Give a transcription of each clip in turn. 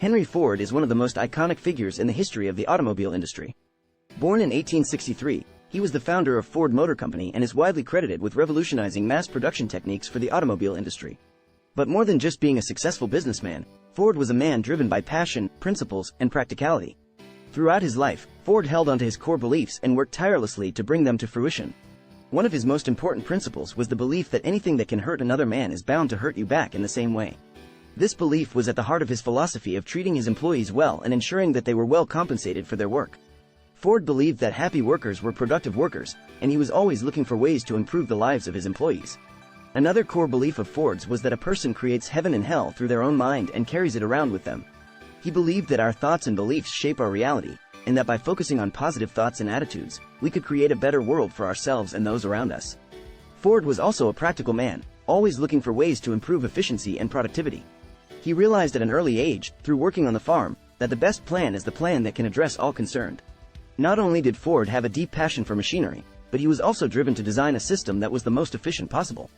Henry Ford is one of the most iconic figures in the history of the automobile industry. Born in 1863, he was the founder of Ford Motor Company and is widely credited with revolutionizing mass production techniques for the automobile industry. But more than just being a successful businessman, Ford was a man driven by passion, principles, and practicality. Throughout his life, Ford held onto his core beliefs and worked tirelessly to bring them to fruition. One of his most important principles was the belief that anything that can hurt another man is bound to hurt you back in the same way. This belief was at the heart of his philosophy of treating his employees well and ensuring that they were well compensated for their work. Ford believed that happy workers were productive workers, and he was always looking for ways to improve the lives of his employees. Another core belief of Ford's was that a person creates heaven and hell through their own mind and carries it around with them. He believed that our thoughts and beliefs shape our reality, and that by focusing on positive thoughts and attitudes, we could create a better world for ourselves and those around us. Ford was also a practical man, always looking for ways to improve efficiency and productivity. He realized at an early age, through working on the farm, that the best plan is the plan that can address all concerned. Not only did Ford have a deep passion for machinery, but he was also driven to design a system that was the most efficient possible.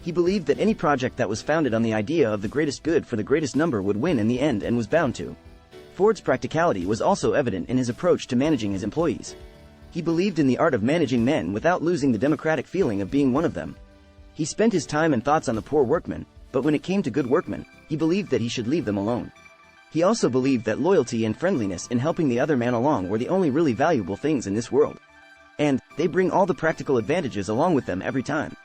He believed that any project that was founded on the idea of the greatest good for the greatest number would win in the end and was bound to. Ford's practicality was also evident in his approach to managing his employees. He believed in the art of managing men without losing the democratic feeling of being one of them. He spent his time and thoughts on the poor workmen, but when it came to good workmen, he believed that he should leave them alone. He also believed that loyalty and friendliness in helping the other man along were the only really valuable things in this world. And they bring all the practical advantages along with them every time.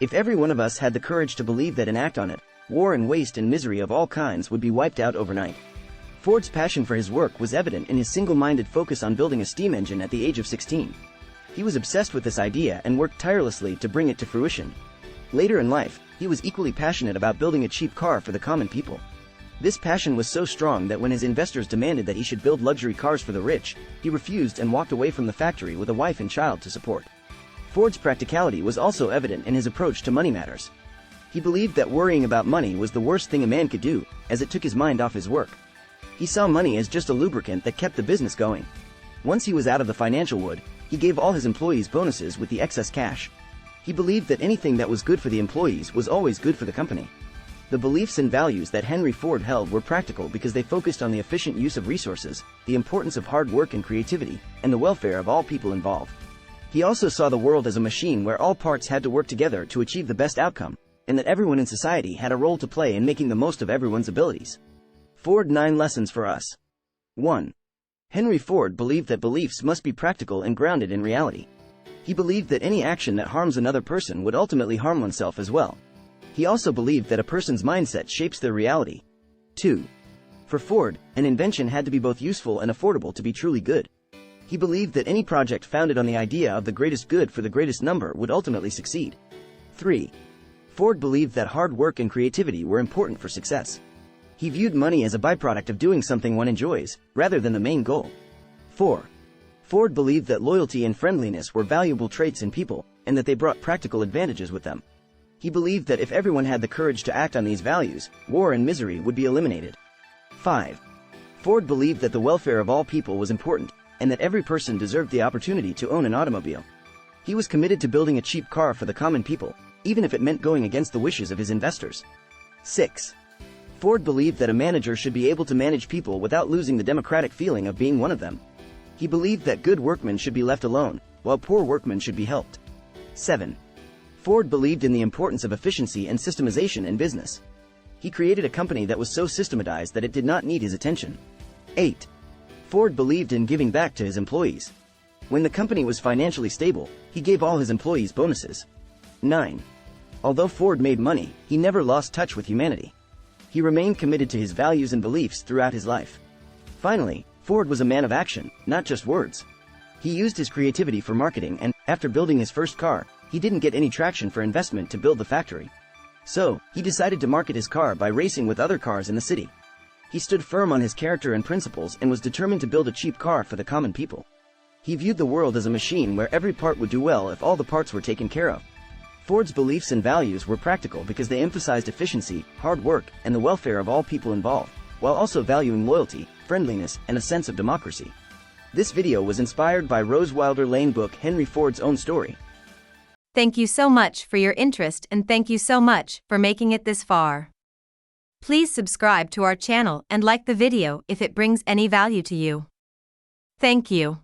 If every one of us had the courage to believe that and act on it, war and waste and misery of all kinds would be wiped out overnight. Ford's passion for his work was evident in his single-minded focus on building a steam engine at the age of 16. He was obsessed with this idea and worked tirelessly to bring it to fruition. Later in life, he was equally passionate about building a cheap car for the common people. This passion was so strong that when his investors demanded that he should build luxury cars for the rich, he refused and walked away from the factory with a wife and child to support. Ford's practicality was also evident in his approach to money matters. He believed that worrying about money was the worst thing a man could do, as it took his mind off his work. He saw money as just a lubricant that kept the business going. Once he was out of the financial wood, he gave all his employees bonuses with the excess cash. He believed that anything that was good for the employees was always good for the company. The beliefs and values that Henry Ford held were practical because they focused on the efficient use of resources, the importance of hard work and creativity, and the welfare of all people involved. He also saw the world as a machine where all parts had to work together to achieve the best outcome, and that everyone in society had a role to play in making the most of everyone's abilities. Ford 9 lessons for us. 1. Henry Ford believed that beliefs must be practical and grounded in reality. He believed that any action that harms another person would ultimately harm oneself as well. He also believed that a person's mindset shapes their reality. 2. For Ford, an invention had to be both useful and affordable to be truly good. He believed that any project founded on the idea of the greatest good for the greatest number would ultimately succeed. 3. Ford believed that hard work and creativity were important for success. He viewed money as a byproduct of doing something one enjoys, rather than the main goal. 4. Ford believed that loyalty and friendliness were valuable traits in people, and that they brought practical advantages with them. He believed that if everyone had the courage to act on these values, war and misery would be eliminated. 5. Ford believed that the welfare of all people was important, and that every person deserved the opportunity to own an automobile. He was committed to building a cheap car for the common people, even if it meant going against the wishes of his investors. 6. Ford believed that a manager should be able to manage people without losing the democratic feeling of being one of them. He believed that good workmen should be left alone, while poor workmen should be helped. 7. Ford believed in the importance of efficiency and systemization in business. He created a company that was so systematized that it did not need his attention. 8. Ford believed in giving back to his employees. When the company was financially stable, he gave all his employees bonuses. 9. Although Ford made money, he never lost touch with humanity. He remained committed to his values and beliefs throughout his life. Finally, Ford was a man of action, not just words. He used his creativity for marketing and, after building his first car, he didn't get any traction for investment to build the factory. So, he decided to market his car by racing with other cars in the city. He stood firm on his character and principles and was determined to build a cheap car for the common people. He viewed the world as a machine where every part would do well if all the parts were taken care of. Ford's beliefs and values were practical because they emphasized efficiency, hard work, and the welfare of all people involved, while also valuing loyalty, friendliness, and a sense of democracy. This video was inspired by Rose Wilder Lane book Henry Ford's Own Story. Thank you so much for your interest and thank you so much for making it this far. Please subscribe to our channel and like the video if it brings any value to you. Thank you.